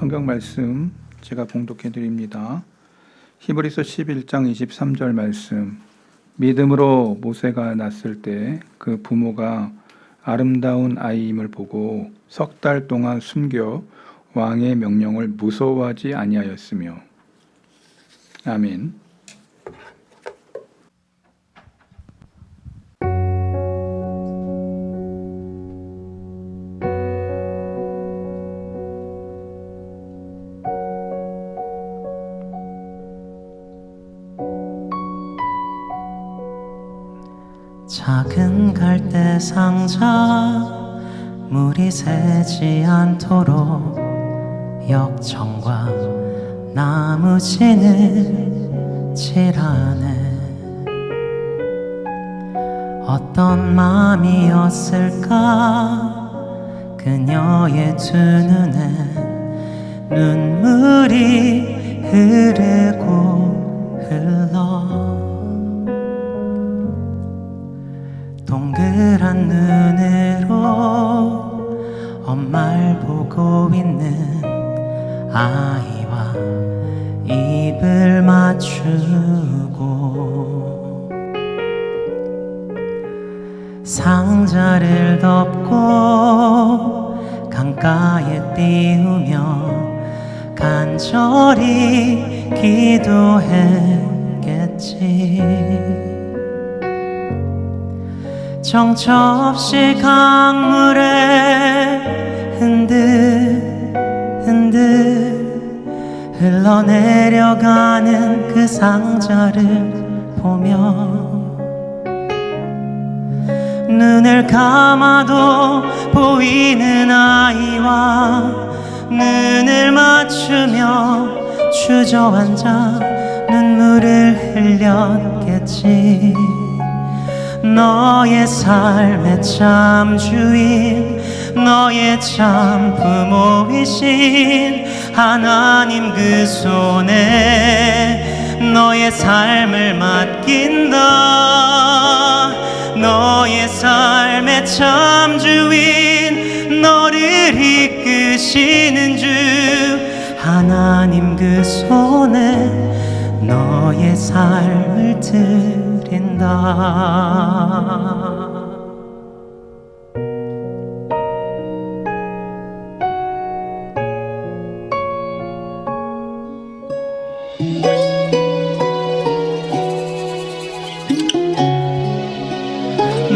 성경 말씀 제가 봉독해 드립니다. 히브리서 11장 23절 말씀. 믿음으로 모세가 낳았을 때 그 부모가 아름다운 아이임을 보고 석 달 동안 숨겨 왕의 명령을 무서워하지 아니하였으며. 아멘. 작은 갈대 상자 물이 새지 않도록 역청과 나무지는 칠하네. 어떤 마음이었을까 그녀의 두 눈에 눈물이 흐르고 흘러 동그란 눈으로 엄마를 보고 있는 아이와 입을 맞추고 상자를 덮고 강가에 띄우며 간절히 기도했겠지. 정처없이 강물에 흔들흔들 흘러내려가는 그 상자를 보며 눈을 감아도 보이는 아이와 눈을 맞추며 주저앉아 눈물을 흘렸겠지. 너의 삶의 참 주인, 너의 참 부모이신 하나님 그 손에 너의 삶을 맡긴다. 너의 삶의 참 주인, 너를 이끄시는 주 하나님 그 손에 너의 삶을 드린다.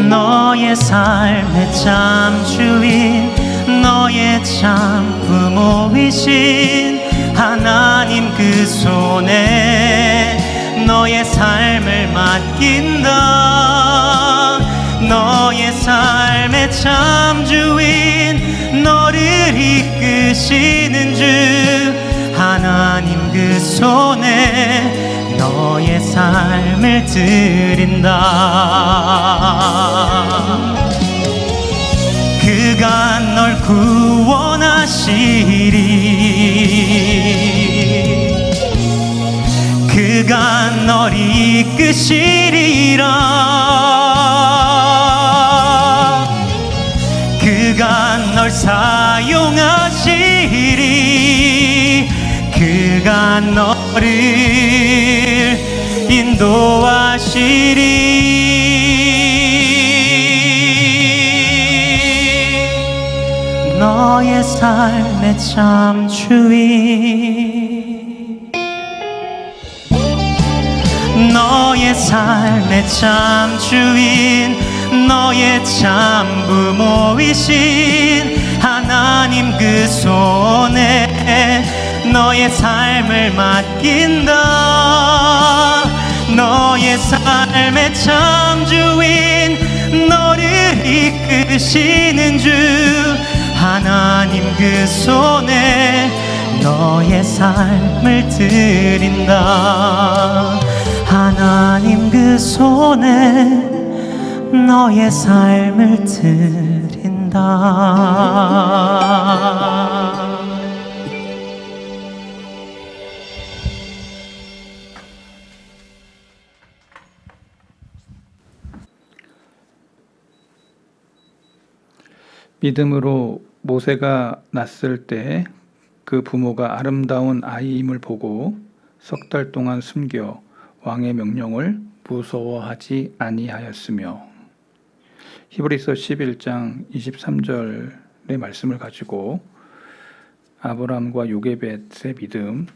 너의 삶의 참 주인, 너의 참 부모이신 하나님 그 손에 너의 삶을 맡긴다. 너의 삶의 참 주인, 너를 이끄시는 주 하나님 그 손에 너의 삶을 드린다. 그가 널 구원하시리. 그가 널 이끄시리라. 그가 널 사용하시리. 그가 너를 인도하시리. 너의 삶의 참 주인, 너의 삶의 참 주인, 너의 참 부모이신 하나님 그 손에 너의 삶을 맡긴다. 너의 삶의 참 주인, 너를 이끄시는 주 하나님 그 손에 너의 삶을 드린다. 하나님 그 손에 너의 삶을 드린다. 믿음으로 모세가 낳았을 때 그 부모가 아름다운 아이임을 보고 석 달 동안 숨겨 왕의 명령을 무서워하지 아니하였으며. 히브리서 11장 23절의 말씀을 가지고 아브라함과 요게벳의 믿음,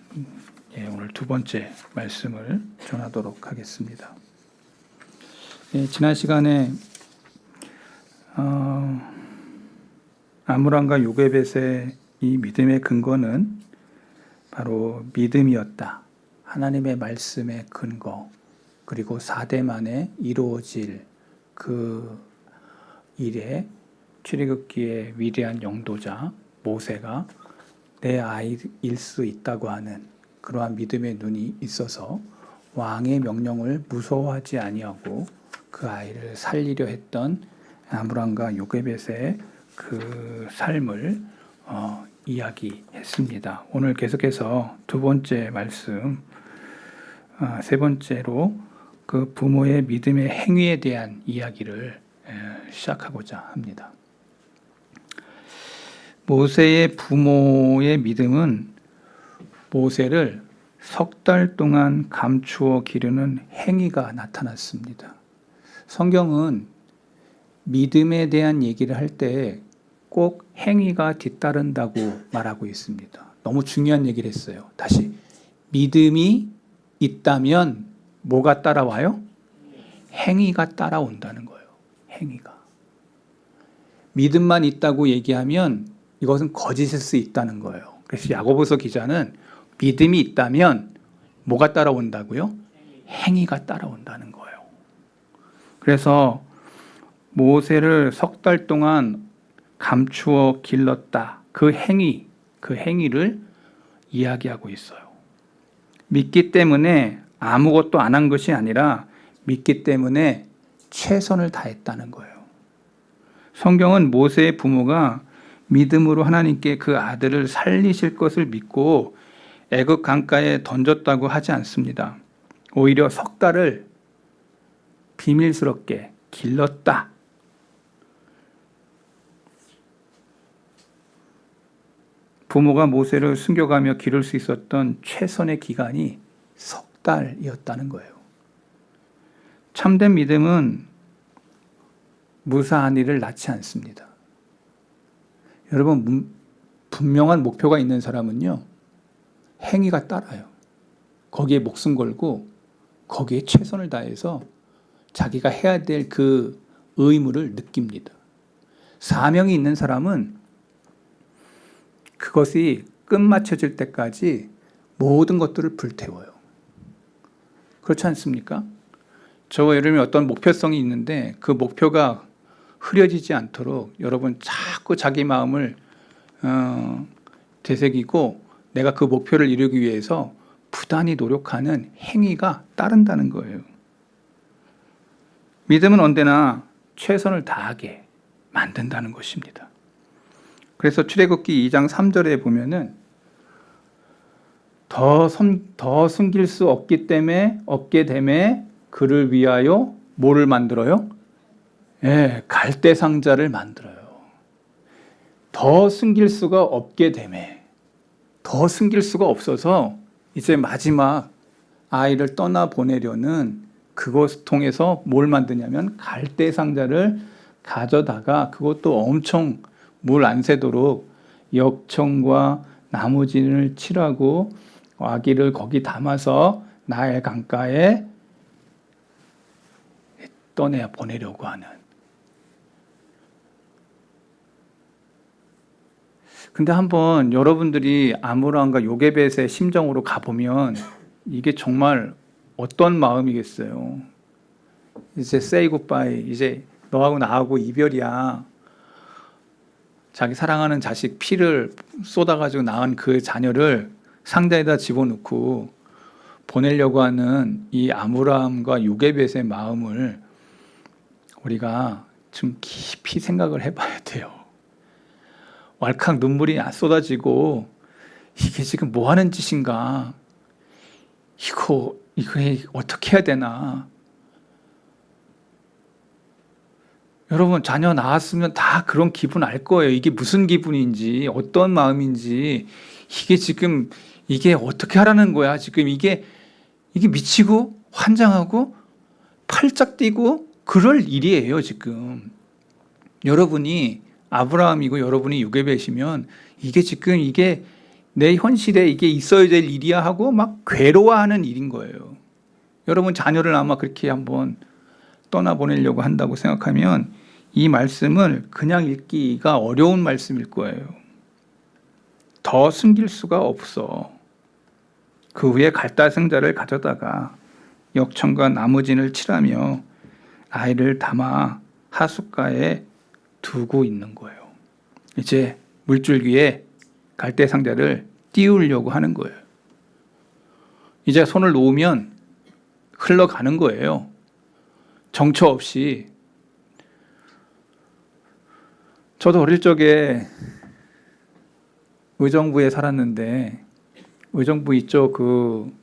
오늘 두 번째 말씀을 전하도록 하겠습니다. 지난 시간에 아브라함과 요게벳의 이 믿음의 근거는 바로 믿음이었다. 하나님의 말씀의 근거, 그리고 4대 만에 이루어질 그 일에 출애굽기의 위대한 영도자 모세가 내 아이일 수 있다고 하는 그러한 믿음의 눈이 있어서 왕의 명령을 무서워하지 아니하고 그 아이를 살리려 했던 아브라함과 요게벳의 그 삶을 이야기했습니다. 오늘 계속해서 두 번째 말씀, 세 번째로 그 부모의 믿음의 행위에 대한 이야기를 시작하고자 합니다. 모세의 부모의 믿음은 모세를 석 달 동안 감추어 기르는 행위가 나타났습니다. 성경은 믿음에 대한 얘기를 할 때 꼭 행위가 뒤따른다고 말하고 있습니다. 너무 중요한 얘기를 했어요. 다시, 믿음이 있다면 뭐가 따라와요? 행위가 따라온다는 거예요. 행위가. 믿음만 있다고 얘기하면 이것은 거짓일 수 있다는 거예요. 그래서 야고보서 기자는 믿음이 있다면 뭐가 따라온다고요? 행위가 따라온다는 거예요. 그래서 모세를 석 달 동안 감추어 길렀다. 그 행위를 이야기하고 있어요. 믿기 때문에 아무것도 안 한 것이 아니라 믿기 때문에 최선을 다했다는 거예요. 성경은 모세의 부모가 믿음으로 하나님께 그 아들을 살리실 것을 믿고 애굽 강가에 던졌다고 하지 않습니다. 오히려 석 달을 비밀스럽게 길렀다. 부모가 모세를 숨겨가며 기를 수 있었던 최선의 기간이 석 달이었다는 거예요. 참된 믿음은 무사한 일을 낳지 않습니다. 여러분, 분명한 목표가 있는 사람은요, 행위가 따라요. 거기에 목숨 걸고 거기에 최선을 다해서 자기가 해야 될 그 의무를 느낍니다. 사명이 있는 사람은 그것이 끝마쳐질 때까지 모든 것들을 불태워요. 그렇지 않습니까? 저와 여러분이 어떤 목표성이 있는데 그 목표가 흐려지지 않도록 여러분 자꾸 자기 마음을 되새기고 내가 그 목표를 이루기 위해서 부단히 노력하는 행위가 따른다는 거예요. 믿음은 언제나 최선을 다하게 만든다는 것입니다. 그래서 출애굽기 2장 3절에 보면은 더 숨길 수 없기 때문에 없게 됨에 그를 위하여 뭐를 만들어요? 갈대 상자를 만들어요. 더 숨길 수가 없게 됨에, 더 숨길 수가 없어서 이제 마지막 아이를 떠나 보내려는 그것을 통해서 뭘 만드냐면 갈대 상자를 가져다가 그것도 엄청 물 안 새도록 역청과 나무진을 칠하고 아기를 거기 담아서 나일 강가에 떠내 보내려고 하는. 근데 한번 여러분들이 아므람과 요게벳의 심정으로 가보면 이게 정말 어떤 마음이겠어요. 이제 say goodbye, 이제 너하고 나하고 이별이야. 자기 사랑하는 자식 피를 쏟아가지고 낳은 그 자녀를 상자에다 집어넣고 보내려고 하는 이 아므람과 요게벳의 마음을 우리가 좀 깊이 생각을 해봐야 돼요. 왈칵 눈물이 쏟아지고 이게 지금 뭐 하는 짓인가? 이거 어떻게 해야 되나? 여러분, 자녀 낳았으면 다 그런 기분 알 거예요. 이게 무슨 기분인지, 어떤 마음인지 이게 지금 이게 어떻게 하라는 거야? 지금 이게 미치고 환장하고 팔짝 뛰고 그럴 일이에요, 지금. 여러분이 아브라함이고 여러분이 요게벳이면 이게 지금 이게 내 현실에 이게 있어야 될 일이야 하고 막 괴로워하는 일인 거예요. 여러분 자녀를 아마 그렇게 한번 떠나보내려고 한다고 생각하면 이 말씀을 그냥 읽기가 어려운 말씀일 거예요. 더 숨길 수가 없어. 그 후에 갈대상자를 가져다가 역청과 나무진을 칠하며 아이를 담아 하숫가에 두고 있는 거예요. 이제 물줄기에 갈대상자를 띄우려고 하는 거예요. 이제 손을 놓으면 흘러가는 거예요. 정처 없이. 저도 어릴 적에 의정부에 살았는데 의정부 이쪽 그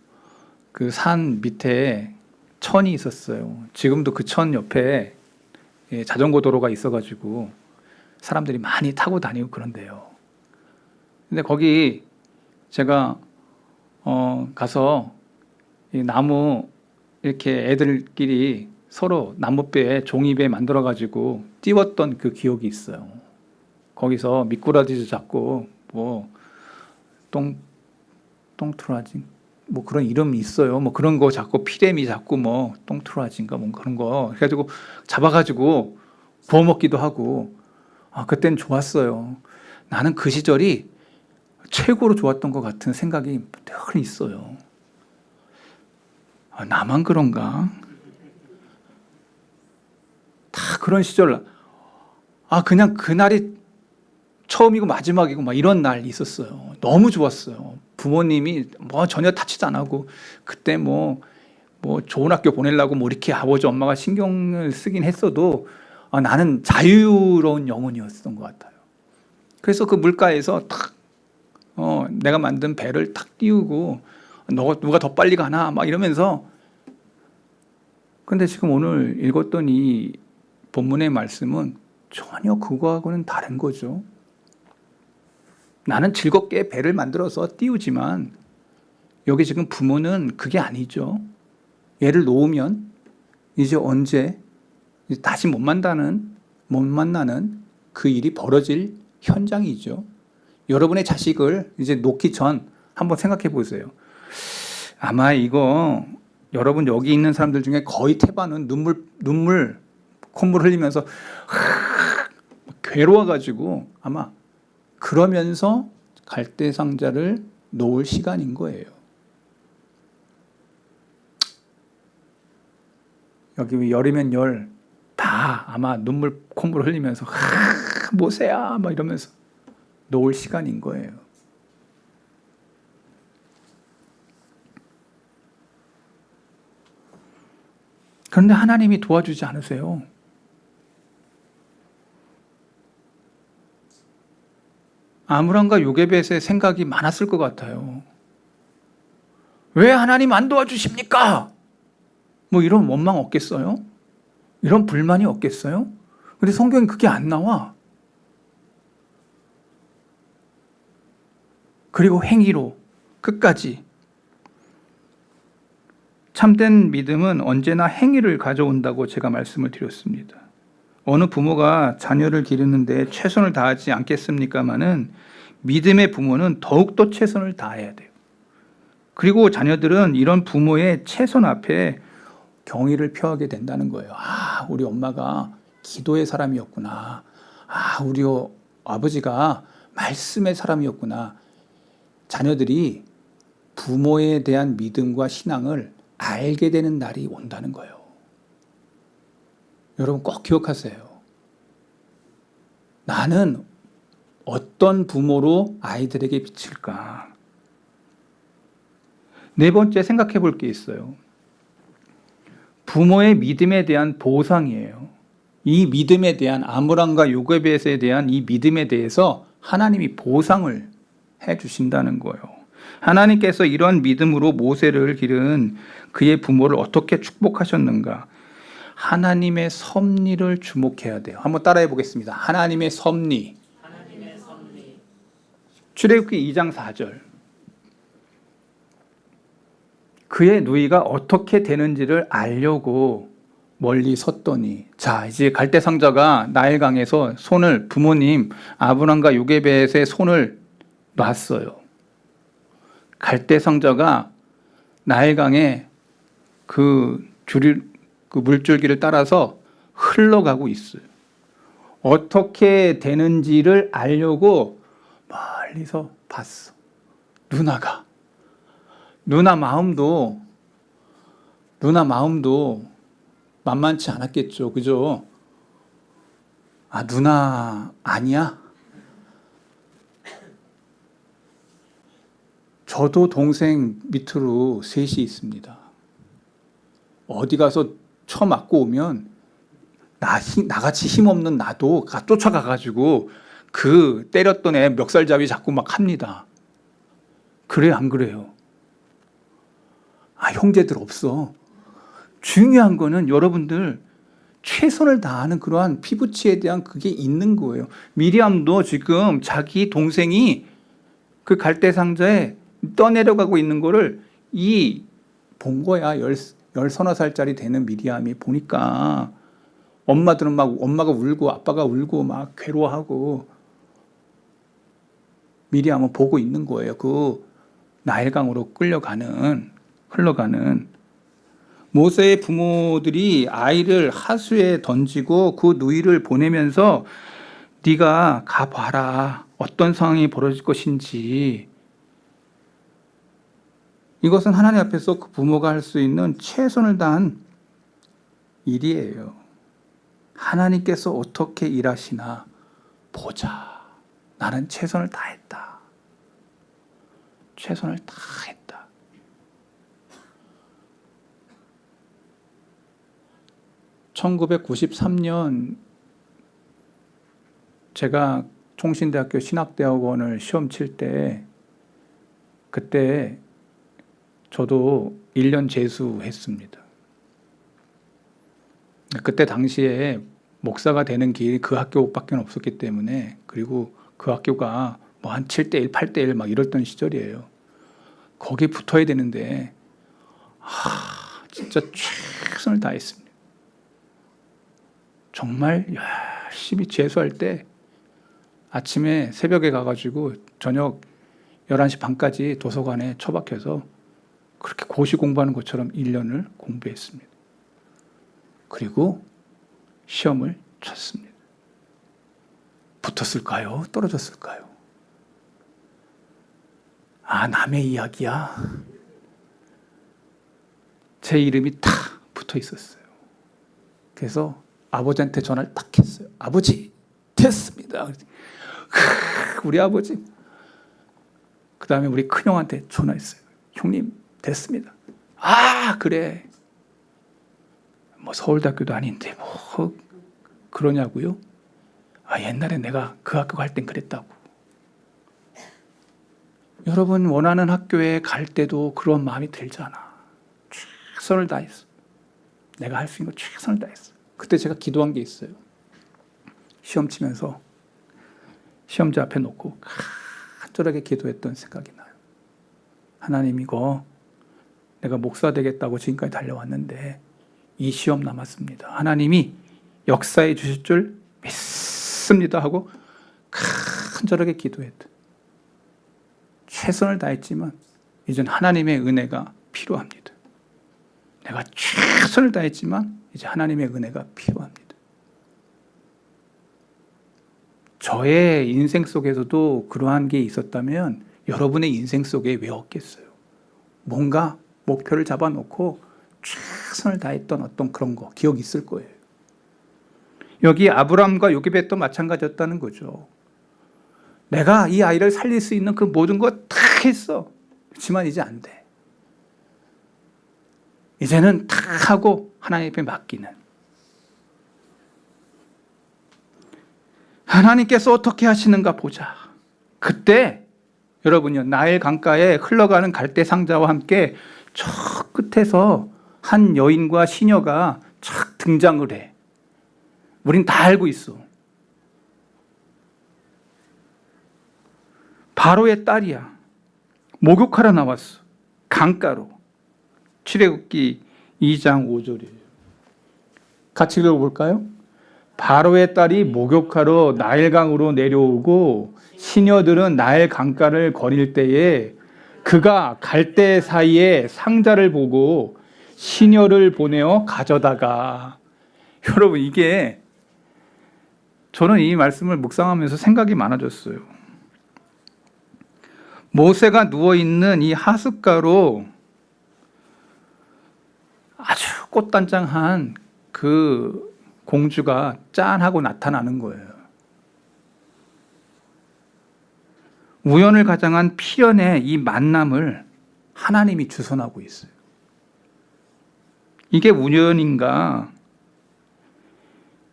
산 밑에 천이 있었어요. 지금도 그 천 옆에 자전거 도로가 있어가지고 사람들이 많이 타고 다니고 그런데요. 근데 거기 제가 가서 이 나무 이렇게 애들끼리 서로 나무배 종이배 만들어가지고 띄웠던 그 기억이 있어요. 거기서 미꾸라지도 잡고 뭐 똥투라지 뭐 그런 이름이 있어요. 뭐 그런 거 잡고 피레미 잡고 뭐 똥투라지인가 뭐 그런 거 해가지고 잡아가지고 구워 먹기도 하고 그땐 좋았어요. 나는 그 시절이 최고로 좋았던 것 같은 생각이 늘 있어요. 나만 그런가? 다 그런 시절. 그냥 그날이 처음이고 마지막이고 막 이런 날이 있었어요. 너무 좋았어요. 부모님이 뭐 전혀 타치도 안 하고 그때 뭐 좋은 학교 보내려고 뭐 이렇게 아버지 엄마가 신경을 쓰긴 했어도 나는 자유로운 영혼이었던 것 같아요. 그래서 그 물가에서 탁 내가 만든 배를 탁 띄우고 누가 더 빨리 가나 막 이러면서. 근데 지금 오늘 읽었던 이 본문의 말씀은 전혀 그거하고는 다른 거죠. 나는 즐겁게 배를 만들어서 띄우지만 여기 지금 부모는 그게 아니죠. 얘를 놓으면 이제 언제 다시 못 만나는 그 일이 벌어질 현장이죠. 여러분의 자식을 이제 놓기 전 한번 생각해 보세요. 아마 이거 여러분 여기 있는 사람들 중에 거의 태반은 눈물 콧물 흘리면서 괴로워가지고 아마 그러면서 갈대상자를 놓을 시간인 거예요. 여기 열이면 열 다 아마 눈물 콧물 흘리면서 모세야 막 이러면서 놓을 시간인 거예요. 그런데 하나님이 도와주지 않으세요. 아므람과 요게벳의 생각이 많았을 것 같아요. 왜 하나님 안 도와주십니까? 뭐 이런 원망 없겠어요? 이런 불만이 없겠어요? 근데 성경에 그게 안 나와. 그리고 행위로 끝까지. 참된 믿음은 언제나 행위를 가져온다고 제가 말씀을 드렸습니다. 어느 부모가 자녀를 기르는데 최선을 다하지 않겠습니까마는 믿음의 부모는 더욱더 최선을 다해야 돼요. 그리고 자녀들은 이런 부모의 최선 앞에 경의를 표하게 된다는 거예요. 우리 엄마가 기도의 사람이었구나. 우리 아버지가 말씀의 사람이었구나. 자녀들이 부모에 대한 믿음과 신앙을 알게 되는 날이 온다는 거예요. 여러분 꼭 기억하세요. 나는 어떤 부모로 아이들에게 비칠까? 네 번째 생각해 볼 게 있어요. 부모의 믿음에 대한 보상이에요. 이 믿음에 대한 아므람과 요게벳에 대한 이 믿음에 대해서 하나님이 보상을 해 주신다는 거예요. 하나님께서 이런 믿음으로 모세를 기른 그의 부모를 어떻게 축복하셨는가? 하나님의 섭리를 주목해야 돼요. 한번 따라해 보겠습니다. 하나님의 섭리. 출애굽기 2장 4절. 그의 누이가 어떻게 되는지를 알려고 멀리 섰더니, 자, 이제 갈대상자가 나일강에서 손을, 부모님 아브람과 요게벳의 손을 놨어요. 갈대상자가 나일강에 그 물줄기를 따라서 흘러가고 있어요. 어떻게 되는지를 알려고 멀리서 봤어. 누나 마음도 만만치 않았겠죠. 그죠? 아, 누나 아니야? 저도 동생 밑으로 셋이 있습니다. 어디 가서 처맞고 오면 나같이 힘없는 나도 쫓아가가지고 그 때렸던 애 멱살잡이 잡고 막 합니다. 그래 안 그래요? 아, 형제들 없어. 중요한 거는 여러분들 최선을 다하는 그러한 피부치에 대한 그게 있는 거예요. 미리암도 지금 자기 동생이 그 갈대상자에 떠내려가고 있는 거를 본 거야. 열 서너 살짜리 되는 미리암이 보니까 엄마들은 막 엄마가 울고 아빠가 울고 막 괴로워하고 미리암은 보고 있는 거예요. 그 나일강으로 흘러가는 모세의 부모들이 아이를 하수에 던지고 그 누이를 보내면서 네가 가봐라. 어떤 상황이 벌어질 것인지. 이것은 하나님 앞에서 그 부모가 할 수 있는 최선을 다한 일이에요. 하나님께서 어떻게 일하시나 보자. 나는 최선을 다했다. 최선을 다했다. (1993년) 제가 총신대학교 신학대학원을 시험 칠 때, 그때 저도 1년 재수했습니다. 그때 당시에 목사가 되는 길이 그 학교밖에 없었기 때문에, 그리고 그 학교가 뭐 한 7대1, 8대1 막 이랬던 시절이에요. 거기에 붙어야 되는데, 진짜 최선을 다했습니다. 정말 열심히 재수할 때 아침에 새벽에 가가지고 저녁 11시 반까지 도서관에 처박혀서 그렇게 고시 공부하는 것처럼 1년을 공부했습니다. 그리고 시험을 쳤습니다. 붙었을까요? 떨어졌을까요? 아, 남의 이야기야. 제 이름이 탁 붙어 있었어요. 그래서 아버지한테 전화를 딱 했어요. 아버지, 됐습니다. 우리 아버지. 그 다음에 우리 큰형한테 전화했어요. 형님, 됐습니다. 아, 그래. 뭐 서울대학교도 아닌데 뭐 그러냐고요? 아, 옛날에 내가 그 학교 갈 땐 그랬다고. 여러분 원하는 학교에 갈 때도 그런 마음이 들잖아. 최선을 다했어. 내가 할 수 있는 거 최선을 다했어. 그때 제가 기도한 게 있어요. 시험 치면서 시험지 앞에 놓고 간절하게 기도했던 생각이 나요. 하나님, 이거 내가 목사 되겠다고 지금까지 달려왔는데 이 시험 남았습니다. 하나님이 역사해 주실 줄 믿습니다 하고 간절하게 기도했다. 최선을 다했지만 이젠 하나님의 은혜가 필요합니다. 내가 최선을 다했지만 이제 하나님의 은혜가 필요합니다. 저의 인생 속에서도 그러한 게 있었다면 여러분의 인생 속에 왜 없겠어요? 뭔가 목표를 잡아놓고 최선을 다했던 어떤 그런 거 기억이 있을 거예요. 여기 아브람과 요게벳도 마찬가지였다는 거죠. 내가 이 아이를 살릴 수 있는 그 모든 거 다 했어. 그렇지만 이제 안 돼. 이제는 다 하고 하나님 앞에 맡기는. 하나님께서 어떻게 하시는가 보자. 그때 여러분요, 나일 강가에 흘러가는 갈대 상자와 함께 저 끝에서 한 여인과 시녀가 착 등장을 해. 우린 다 알고 있어. 바로의 딸이야. 목욕하러 나왔어. 강가로. 출애굽기 2장 5절이에요. 같이 읽어볼까요? 바로의 딸이 목욕하러 나일강으로 내려오고 시녀들은 나일 강가를 거닐 때에 그가 갈대 사이에 상자를 보고 시녀를 보내어 가져다가. 여러분, 이게 저는 이 말씀을 묵상하면서 생각이 많아졌어요. 모세가 누워있는 이 하숫가로 아주 꽃단장한 그 공주가 짠하고 나타나는 거예요. 우연을 가장한 필연의 이 만남을 하나님이 주선하고 있어요. 이게 우연인가?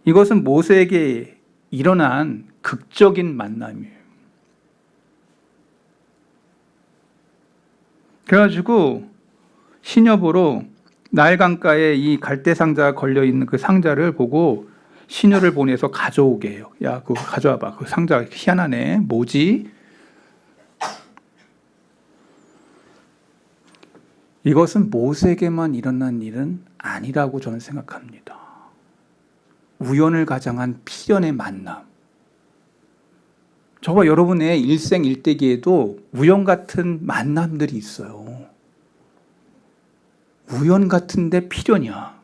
이것은 모세에게 일어난 극적인 만남이에요. 그래가지고 시녀보러 나일강가에 이 갈대 상자가 걸려 있는 그 상자를 보고 시녀를 보내서 가져오게 해요. 야, 그거 가져와봐. 그 상자 희한하네. 뭐지? 이것은 모세에게만 일어난 일은 아니라고 저는 생각합니다. 우연을 가장한 필연의 만남. 저와 여러분의 일생일대기에도 우연 같은 만남들이 있어요. 우연 같은데 필연이야.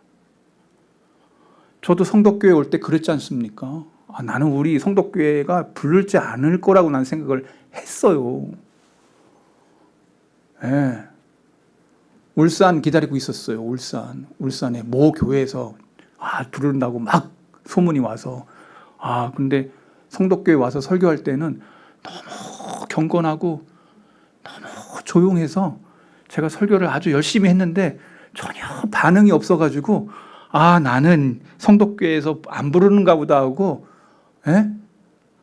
저도 성덕교회 올 때 그랬지 않습니까? 나는 우리 성덕교회가 부를지 않을 거라고 난 생각을 했어요. 네. 울산 기다리고 있었어요. 울산의 모 교회에서 부른다고 막 소문이 와서 근데 성덕교회 와서 설교할 때는 너무 경건하고 너무 조용해서 제가 설교를 아주 열심히 했는데 전혀 반응이 없어가지고 나는 성덕교회에서 안 부르는가 보다 하고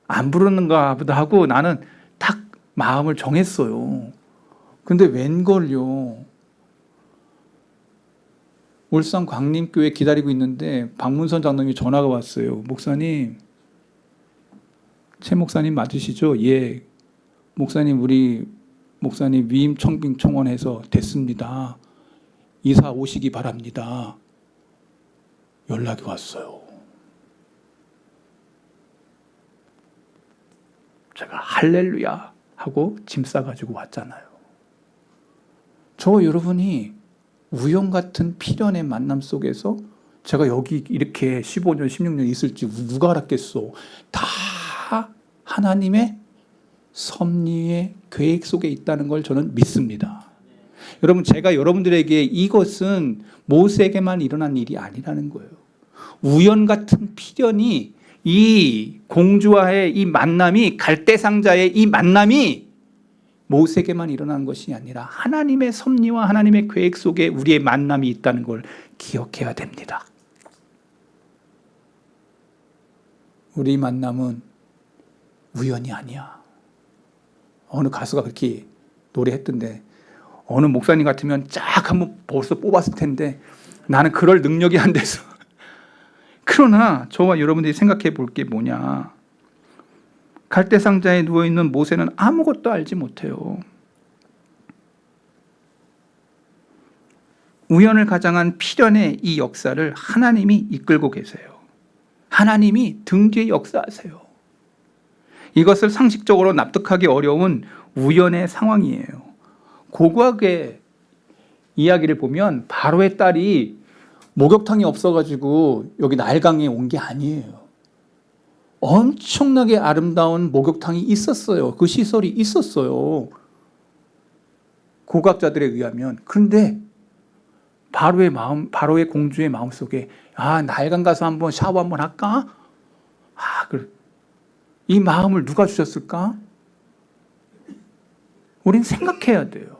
안 부르는가 보다 하고 나는 딱 마음을 정했어요. 근데 웬걸요. 울산 광림교회 기다리고 있는데 박문선 장로님이 전화가 왔어요. 목사님, 최 목사님 맞으시죠? 예. 목사님, 우리 목사님 위임 청빙 청원해서 됐습니다. 이사 오시기 바랍니다. 연락이 왔어요. 제가 할렐루야 하고 짐 싸가지고 왔잖아요. 저 여러분이 우연 같은 필연의 만남 속에서 제가 여기 이렇게 15년, 16년 있을지 누가 알았겠어. 다 하나님의 섭리의 계획 속에 있다는 걸 저는 믿습니다. 여러분, 제가 여러분들에게 이것은 모세에게만 일어난 일이 아니라는 거예요. 우연 같은 필연이 이 공주와의 이 만남이 갈대상자의 이 만남이 모세에게만 일어난 것이 아니라 하나님의 섭리와 하나님의 계획 속에 우리의 만남이 있다는 걸 기억해야 됩니다. 우리 만남은 우연이 아니야. 어느 가수가 그렇게 노래했던데 어느 목사님 같으면 쫙 한번 벌써 뽑았을 텐데 나는 그럴 능력이 안 돼서. 그러나 저와 여러분들이 생각해 볼 게 뭐냐. 갈대상자에 누워있는 모세는 아무것도 알지 못해요. 우연을 가장한 필연의 이 역사를 하나님이 이끌고 계세요. 하나님이 등 뒤에 역사하세요. 이것을 상식적으로 납득하기 어려운 우연의 상황이에요. 고고하게 이야기를 보면 바로의 딸이 목욕탕이 없어가지고 여기 나일강에 온 게 아니에요. 엄청나게 아름다운 목욕탕이 있었어요. 그 시설이 있었어요. 고고학자들에 의하면. 그런데 바로의 공주의 마음속에 나일강 가서 한번 샤워 한번 할까? 그래. 이 마음을 누가 주셨을까? 우린 생각해야 돼요.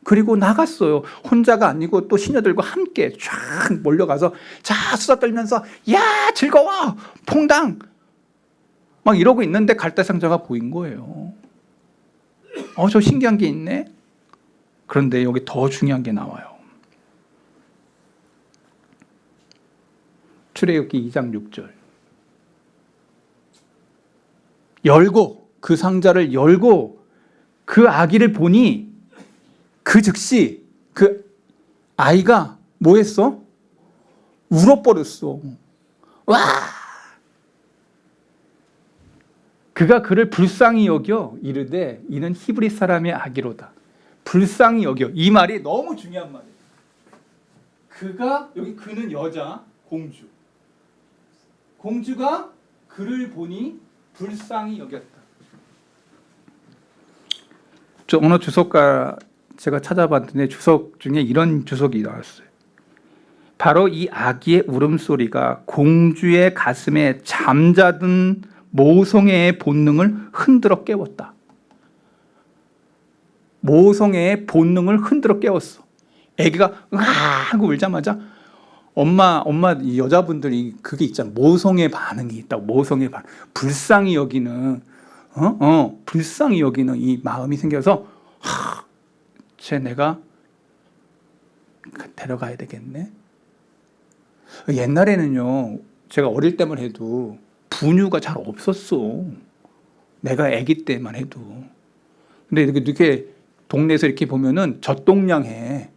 그리고 나갔어요. 혼자가 아니고 또 시녀들과 함께 쫙 몰려가서 수다 떨면서 즐거워! 퐁당! 막 이러고 있는데 갈대상자가 보인 거예요. 저 신기한 게 있네? 그런데 여기 더 중요한 게 나와요. 출애굽기 2장 6절. 그 상자를 열고 그 아기를 보니 그 즉시 그 아이가 뭐 했어? 울어버렸어. 와! 그가 그를 불쌍히 여겨 이르되 이는 히브리 사람의 아기로다. 불쌍히 여겨. 이 말이 너무 중요한 말이에요. 그가, 여기 그는 여자, 공주. 공주가 그를 보니 불쌍히 여겼다. 저 어느 주석가 제가 찾아봤는데 주석 중에 이런 주석이 나왔어요. 바로 이 아기의 울음소리가 공주의 가슴에 잠자든 모성애의 본능을 흔들어 깨웠다. 모성애의 본능을 흔들어 깨웠어. 아기가 으아 하고 울자마자 엄마 이 여자분들이 그게 있잖아. 모성애 반응이 있다고. 모성애 반응. 불쌍히 여기는 불쌍히 여기는 이 마음이 생겨서 쟤 내가 데려가야 되겠네. 옛날에는요, 제가 어릴 때만 해도 분유가 잘 없었어. 내가 아기 때만 해도. 근데 이렇게 동네에서 이렇게 보면은 젖동량해.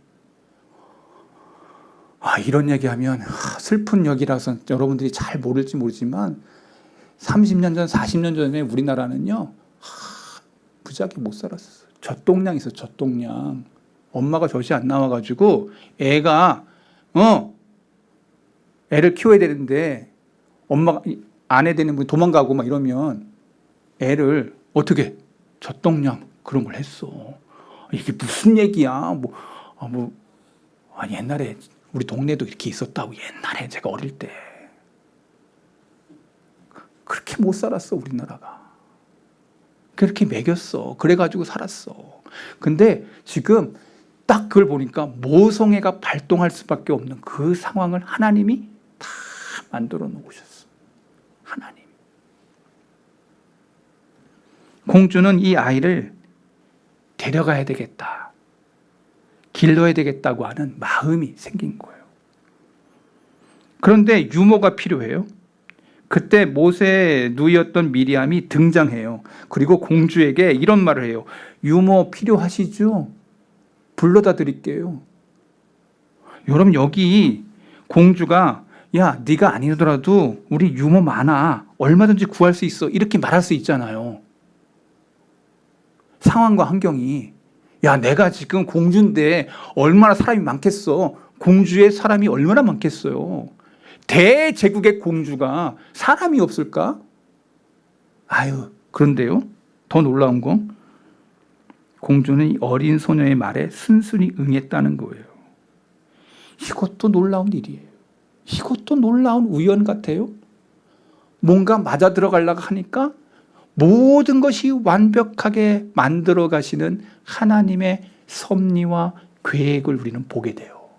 이런 얘기하면 슬픈 얘기라서 여러분들이 잘 모를지 모르지만 30년 전, 40년 전에 우리나라는요, 무지하게 못 살았어. 젖동량 있어, 젖동량. 엄마가 젖이 안 나와가지고 애가 애를 키워야 되는데 엄마가 아내 되는 분이 도망가고 막 이러면 애를 어떻게 젖동량 그런 걸 했어. 이게 무슨 얘기야? 옛날에 우리 동네도 이렇게 있었다고. 옛날에 제가 어릴 때 그렇게 못 살았어 우리나라가. 그렇게 먹였어. 그래가지고 살았어. 근데 지금 딱 그걸 보니까 모성애가 발동할 수밖에 없는 그 상황을 하나님이 다 만들어 놓으셨어. 하나님. 공주는 이 아이를 데려가야 되겠다. 길러야 되겠다고 하는 마음이 생긴 거예요. 그런데 유모가 필요해요. 그때 모세의 누이였던 미리암이 등장해요. 그리고 공주에게 이런 말을 해요. 유모 필요하시죠? 불러다 드릴게요. 여러분, 여기 공주가 야, 네가 아니더라도 우리 유모 많아. 얼마든지 구할 수 있어. 이렇게 말할 수 있잖아요. 상황과 환경이. 야, 내가 지금 공주인데 얼마나 사람이 많겠어. 공주의 사람이 얼마나 많겠어요. 대제국의 공주가 사람이 없을까? 그런데요. 더 놀라운 건 공주는 이 어린 소녀의 말에 순순히 응했다는 거예요. 이것도 놀라운 일이에요. 이것도 놀라운 우연 같아요. 뭔가 맞아 들어가려고 하니까 모든 것이 완벽하게 만들어 가시는 하나님의 섭리와 계획을 우리는 보게 돼요.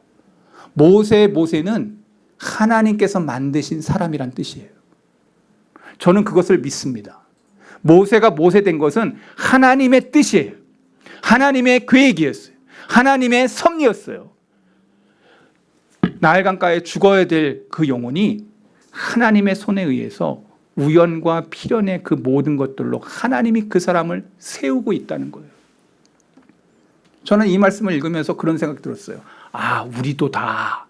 모세는 하나님께서 만드신 사람이란 뜻이에요. 저는 그것을 믿습니다. 모세가 모세된 것은 하나님의 뜻이에요. 하나님의 계획이었어요. 하나님의 섭리였어요. 나일강가에 죽어야 될 그 영혼이 하나님의 손에 의해서 우연과 필연의 그 모든 것들로 하나님이 그 사람을 세우고 있다는 거예요. 저는 이 말씀을 읽으면서 그런 생각이 들었어요. 우리도 다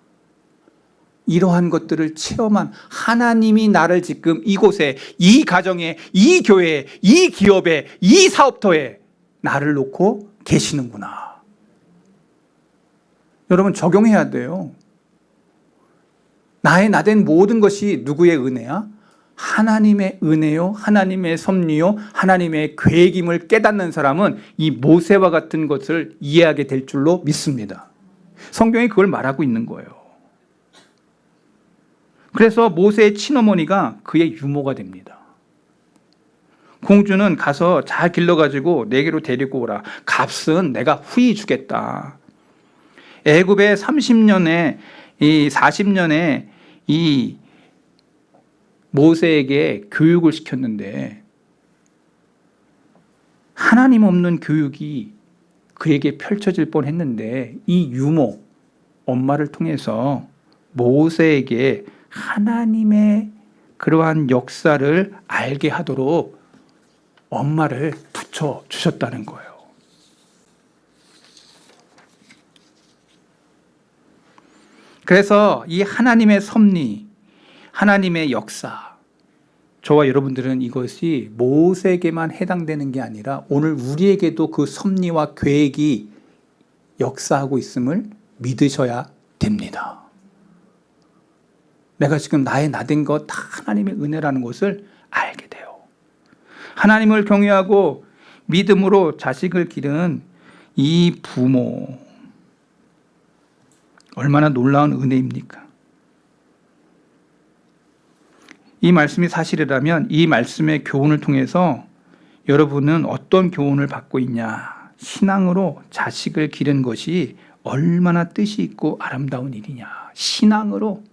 이러한 것들을 체험한 하나님이 나를 지금 이곳에, 이 가정에, 이 교회에, 이 기업에, 이 사업터에 나를 놓고 계시는구나. 여러분, 적용해야 돼요. 나된 모든 것이 누구의 은혜야? 하나님의 은혜요, 하나님의 섭리요, 하나님의 계획임을 깨닫는 사람은 이 모세와 같은 것을 이해하게 될 줄로 믿습니다. 성경이 그걸 말하고 있는 거예요. 그래서 모세의 친어머니가 그의 유모가 됩니다. 공주는 가서 잘 길러가지고 내게로 데리고 오라. 값은 내가 후히 주겠다. 애굽의 30년에 이 40년에 이 모세에게 교육을 시켰는데 하나님 없는 교육이 그에게 펼쳐질 뻔했는데 이 유모 엄마를 통해서 모세에게 하나님의 그러한 역사를 알게 하도록 엄마를 붙여 주셨다는 거예요. 그래서 이 하나님의 섭리, 하나님의 역사, 저와 여러분들은 이것이 모세에게만 해당되는 게 아니라 오늘 우리에게도 그 섭리와 계획이 역사하고 있음을 믿으셔야 됩니다. 내가 지금 나의 나된 것 다 하나님의 은혜라는 것을 알게 돼요. 하나님을 경외하고 믿음으로 자식을 기른 이 부모, 얼마나 놀라운 은혜입니까? 이 말씀이 사실이라면 이 말씀의 교훈을 통해서 여러분은 어떤 교훈을 받고 있냐? 신앙으로 자식을 기른 것이 얼마나 뜻이 있고 아름다운 일이냐? 신앙으로.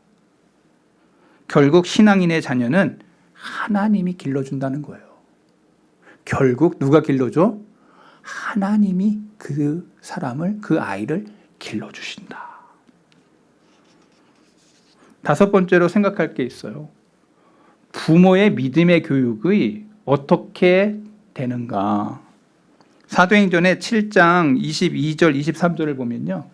결국 신앙인의 자녀는 하나님이 길러준다는 거예요. 결국 누가 길러줘? 하나님이 그 사람을, 그 아이를 길러주신다. 다섯 번째로 생각할 게 있어요. 부모의 믿음의 교육이 어떻게 되는가? 사도행전의 7장 22절, 23절을 보면요.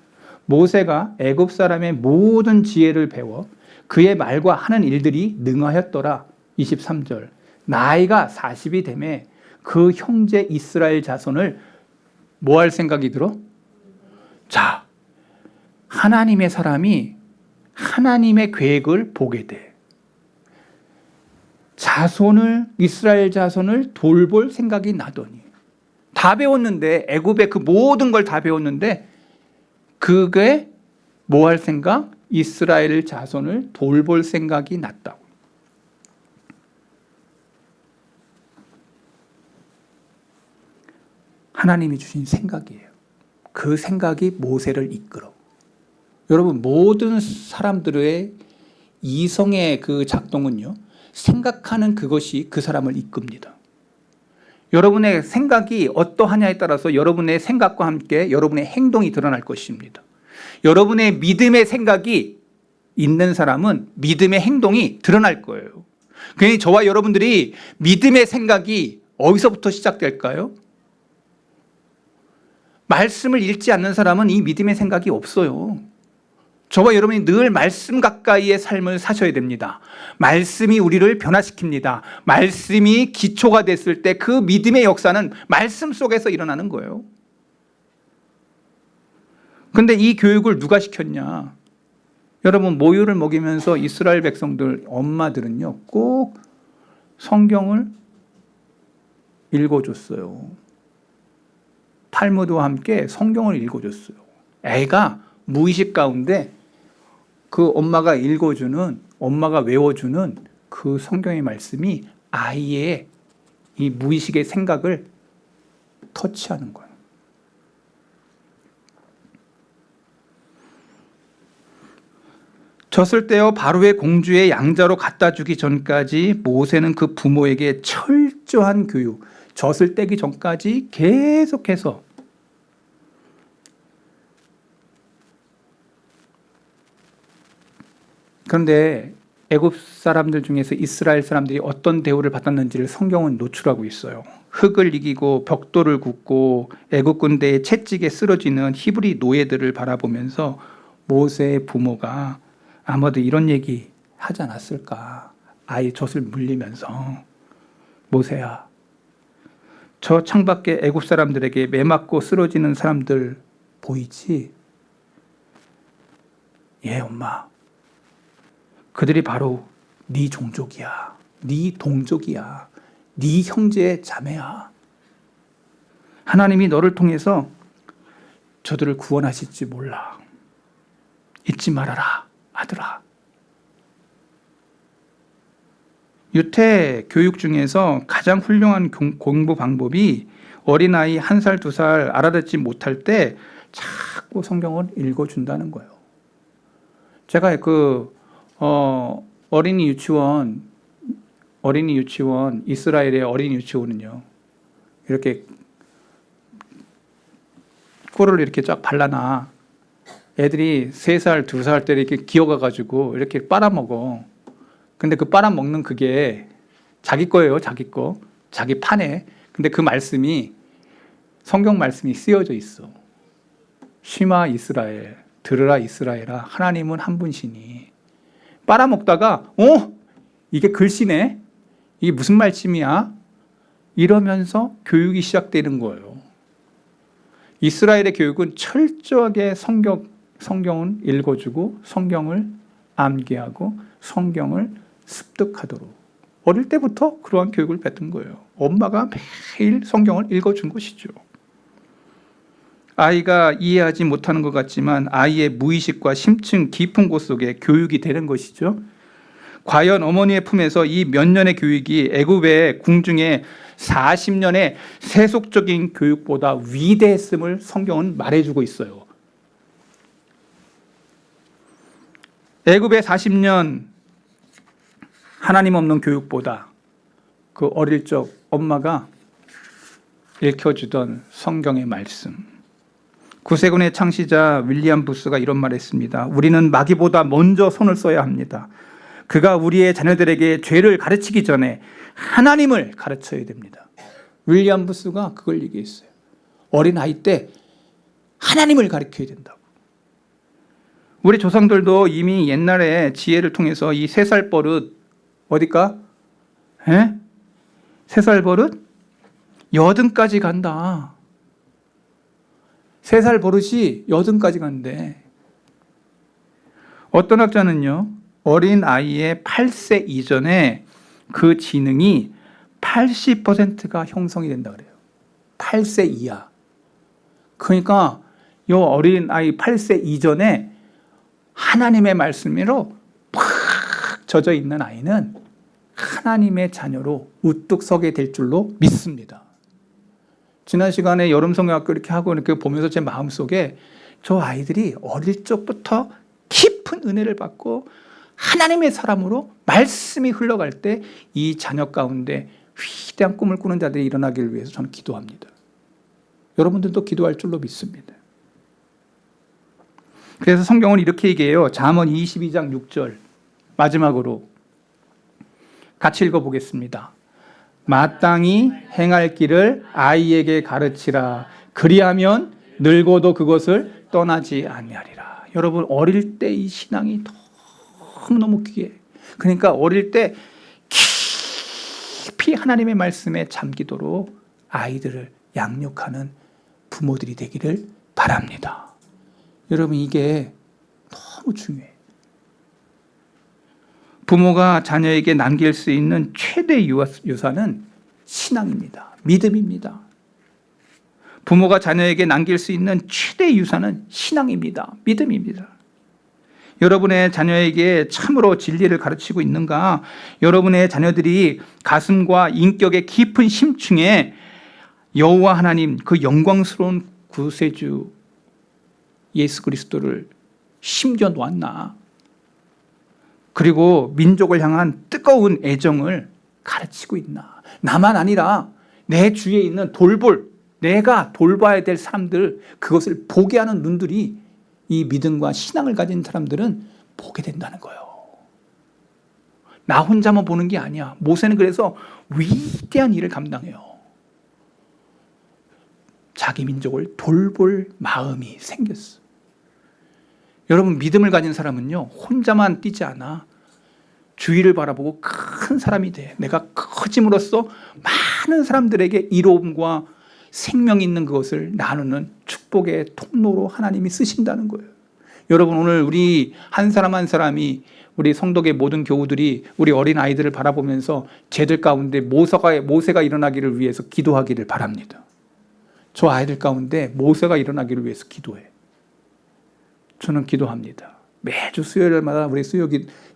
모세가 애굽 사람의 모든 지혜를 배워 그의 말과 하는 일들이 능하였더라. 23절. 나이가 40이 되매 그 형제 이스라엘 자손을 뭐 할 생각이 들어? 자, 하나님의 사람이 하나님의 계획을 보게 돼. 자손을, 이스라엘 자손을 돌볼 생각이 나더니 다 배웠는데, 애굽의 그 모든 걸 다 배웠는데 그게 뭐 할 생각? 이스라엘 자손을 돌볼 생각이 났다고. 하나님이 주신 생각이에요. 그 생각이 모세를 이끌어. 여러분, 모든 사람들의 이성의 그 작동은요, 생각하는 그것이 그 사람을 이끕니다. 여러분의 생각이 어떠하냐에 따라서 여러분의 생각과 함께 여러분의 행동이 드러날 것입니다. 여러분의 믿음의 생각이 있는 사람은 믿음의 행동이 드러날 거예요. 그러니 저와 여러분들이 믿음의 생각이 어디서부터 시작될까요? 말씀을 읽지 않는 사람은 이 믿음의 생각이 없어요. 저와 여러분이 늘 말씀 가까이의 삶을 사셔야 됩니다. 말씀이 우리를 변화시킵니다. 말씀이 기초가 됐을 때 그 믿음의 역사는 말씀 속에서 일어나는 거예요. 근데 이 교육을 누가 시켰냐? 여러분, 모유를 먹이면서 이스라엘 백성들, 엄마들은요, 꼭 성경을 읽어줬어요. 탈무드와 함께 성경을 읽어줬어요. 애가 무의식 가운데 그 엄마가 읽어주는, 엄마가 외워주는 그 성경의 말씀이 아이의 이 무의식의 생각을 터치하는 거예요. 젖을 떼어 바로의 공주의 양자로 갖다 주기 전까지 모세는 그 부모에게 철저한 교육, 젖을 떼기 전까지 계속해서 그런데 애굽 사람들 중에서 이스라엘 사람들이 어떤 대우를 받았는지를 성경은 노출하고 있어요. 흙을 이기고 벽돌을 굽고 애굽 군대의 채찍에 쓰러지는 히브리 노예들을 바라보면서 모세의 부모가 아마도 이런 얘기 하지 않았을까? 아이 젖을 물리면서, 모세야, 저 창밖에 애굽 사람들에게 매맞고 쓰러지는 사람들 보이지? 예, 엄마. 그들이 바로 네 종족이야. 네 동족이야. 네 형제 자매야. 하나님이 너를 통해서 저들을 구원하실지 몰라. 잊지 말아라, 아들아. 유태 교육 중에서 가장 훌륭한 공부 방법이 어린아이 1살, 2살 알아듣지 못할 때 자꾸 성경을 읽어준다는 거예요. 제가 어린이 유치원, 이스라엘의 어린이 유치원은요, 이렇게 꿀을 이렇게 쫙 발라놔. 애들이 3살, 2살 때 이렇게 기어가가지고 이렇게 빨아먹어. 근데 그 빨아먹는 그게 자기 거예요, 자기 거. 자기 판에. 근데 그 말씀이, 성경 말씀이 쓰여져 있어. 쉬마 이스라엘. 들으라 이스라엘아, 하나님은 한 분이시니. 빨아먹다가 이게 글씨네, 이게 무슨 말씀이야, 이러면서 교육이 시작되는 거예요. 이스라엘의 교육은 철저하게 성경을 읽어주고 성경을 암기하고 성경을 습득하도록 어릴 때부터 그러한 교육을 받은 거예요. 엄마가 매일 성경을 읽어준 것이죠. 아이가 이해하지 못하는 것 같지만 아이의 무의식과 심층 깊은 곳 속에 교육이 되는 것이죠. 과연 어머니의 품에서 이 몇 년의 교육이 애굽의 궁중에 40년의 세속적인 교육보다 위대했음을 성경은 말해주고 있어요. 애굽의 40년 하나님 없는 교육보다 그 어릴 적 엄마가 읽혀주던 성경의 말씀. 구세군의 창시자 윌리엄 부스가 이런 말을 했습니다. 우리는 마귀보다 먼저 손을 써야 합니다. 그가 우리의 자녀들에게 죄를 가르치기 전에 하나님을 가르쳐야 됩니다. 윌리엄 부스가 그걸 얘기했어요. 어린아이 때 하나님을 가르쳐야 된다고. 우리 조상들도 이미 옛날에 지혜를 통해서 이 3살 버릇 어디까? 3살 버릇? 여든까지 간다. 3살 버릇이 여든까지 간대. 어떤 학자는요, 어린 아이의 8세 이전에 그 지능이 80%가 형성이 된다 그래요. 8세 이하. 그러니까 이 어린 아이 8세 이전에 하나님의 말씀으로 팍 젖어 있는 아이는 하나님의 자녀로 우뚝 서게 될 줄로 믿습니다. 지난 시간에 여름성경학교 이렇게 하고 이렇게 보면서 제 마음속에 저 아이들이 어릴 적부터 깊은 은혜를 받고 하나님의 사람으로 말씀이 흘러갈 때 이 자녀 가운데 위대한 꿈을 꾸는 자들이 일어나기를 위해서 저는 기도합니다. 여러분들도 기도할 줄로 믿습니다. 그래서 성경은 이렇게 얘기해요. 잠언 22장 6절 마지막으로 같이 읽어보겠습니다. 마땅히 행할 길을 아이에게 가르치라. 그리하면 늙어도 그것을 떠나지 아니하리라. 여러분, 어릴 때 이 신앙이 너무너무 귀해. 그러니까 어릴 때 깊이 하나님의 말씀에 잠기도록 아이들을 양육하는 부모들이 되기를 바랍니다. 여러분, 이게 너무 중요해요. 부모가 자녀에게 남길 수 있는 최대 유산은 신앙입니다. 믿음입니다. 부모가 자녀에게 남길 수 있는 최대 유산은 신앙입니다. 믿음입니다. 여러분의 자녀에게 참으로 진리를 가르치고 있는가? 여러분의 자녀들이 가슴과 인격의 깊은 심층에 여호와 하나님, 그 영광스러운 구세주 예수 그리스도를 심겨 놓았나? 그리고 민족을 향한 뜨거운 애정을 가르치고 있나? 나만 아니라 내 주위에 있는 내가 돌봐야 될 사람들, 그것을 보게 하는 눈들이 이 믿음과 신앙을 가진 사람들은 보게 된다는 거예요. 나 혼자만 보는 게 아니야. 모세는 그래서 위대한 일을 감당해요. 자기 민족을 돌볼 마음이 생겼어. 여러분, 믿음을 가진 사람은요, 혼자만 뛰지 않아. 주위를 바라보고 큰 사람이 돼. 내가 커짐으로써 많은 사람들에게 이로움과 생명 있는 그것을 나누는 축복의 통로로 하나님이 쓰신다는 거예요. 여러분, 오늘 우리 한 사람 한 사람이, 우리 성덕의 모든 교우들이 우리 어린 아이들을 바라보면서 쟤들 가운데 모세가 일어나기를 위해서 기도하기를 바랍니다. 저 아이들 가운데 모세가 일어나기를 위해서 기도해. 저는 기도합니다. 매주 수요일마다 우리 수요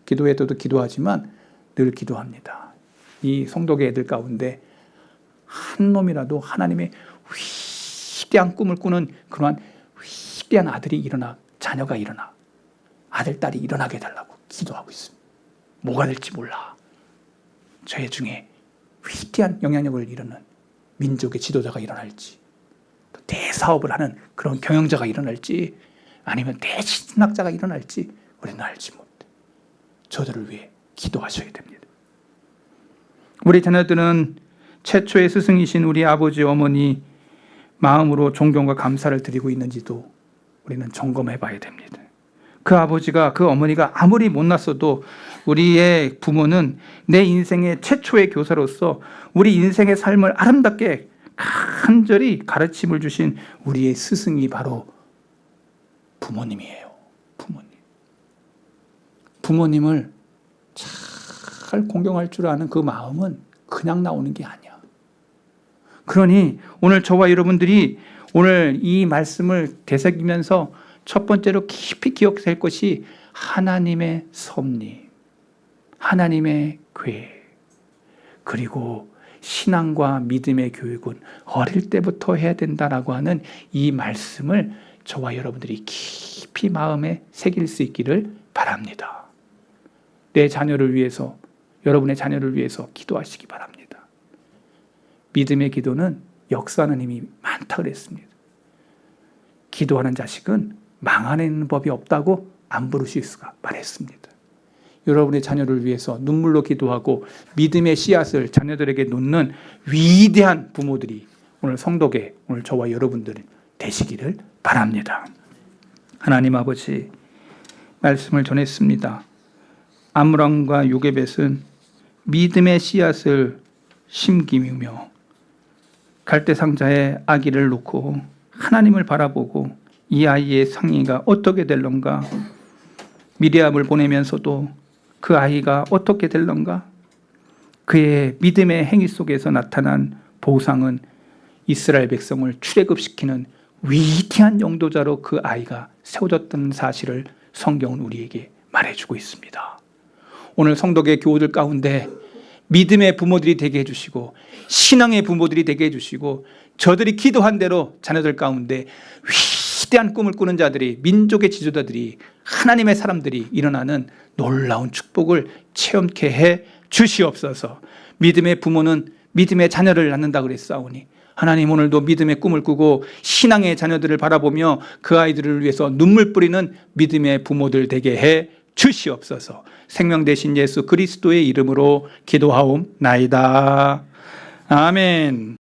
기도회 때도 기도하지만 늘 기도합니다. 이 성도계 애들 가운데 한 놈이라도 하나님의 위대한 꿈을 꾸는 그러한 위대한 아들이 일어나, 자녀가 일어나, 아들, 딸이 일어나게 해달라고 기도하고 있습니다. 뭐가 될지 몰라. 저희 중에 위대한 영향력을 이루는 민족의 지도자가 일어날지, 또 대사업을 하는 그런 경영자가 일어날지, 아니면 대신학자가 일어날지 우리는 알지 못해. 저들을 위해 기도하셔야 됩니다. 우리 자녀들은 최초의 스승이신 우리 아버지 어머니 마음으로 존경과 감사를 드리고 있는지도 우리는 점검해 봐야 됩니다. 그 아버지가, 그 어머니가 아무리 못났어도 우리의 부모는 내 인생의 최초의 교사로서 우리 인생의 삶을 아름답게 간절히 가르침을 주신 우리의 스승이 바로 부모님이에요. 부모님을 잘 공경할 줄 아는 그 마음은 그냥 나오는 게 아니야. 그러니 오늘 저와 여러분들이 오늘 이 말씀을 되새기면서 첫 번째로 깊이 기억할 것이 하나님의 섭리, 하나님의 계획, 그리고 신앙과 믿음의 교육은 어릴 때부터 해야 된다라고 하는 이 말씀을 저와 여러분들이 깊이 마음에 새길 수 있기를 바랍니다. 내 자녀를 위해서, 여러분의 자녀를 위해서 기도하시기 바랍니다. 믿음의 기도는 역사하는 힘이 많다 그랬습니다. 기도하는 자식은 망하는 법이 없다고 안브루시우스가 말했습니다. 여러분의 자녀를 위해서 눈물로 기도하고 믿음의 씨앗을 자녀들에게 놓는 위대한 부모들이 오늘 성덕에 오늘 저와 여러분들 되시기를 바랍니다. 하나님 아버지, 말씀을 전했습니다. 아므람과 요게벳은 믿음의 씨앗을 심기며 갈대상자에 아기를 놓고 하나님을 바라보고 이 아이의 상이가 어떻게 될런가, 미리암을 보내면서도 그 아이가 어떻게 될런가, 그의 믿음의 행위 속에서 나타난 보상은 이스라엘 백성을 출애굽시키는 위대한 영도자로 그 아이가 세워졌다는 사실을 성경은 우리에게 말해주고 있습니다. 오늘 성덕의 교우들 가운데 믿음의 부모들이 되게 해주시고 신앙의 부모들이 되게 해주시고 저들이 기도한 대로 자녀들 가운데 위대한 꿈을 꾸는 자들이, 민족의 지도자들이, 하나님의 사람들이 일어나는 놀라운 축복을 체험케 해 주시옵소서. 믿음의 부모는 믿음의 자녀를 낳는다 그랬사오니 하나님, 오늘도 믿음의 꿈을 꾸고 신앙의 자녀들을 바라보며 그 아이들을 위해서 눈물 뿌리는 믿음의 부모들 되게 해 주시옵소서. 생명 되신 예수 그리스도의 이름으로 기도하옵나이다. 아멘.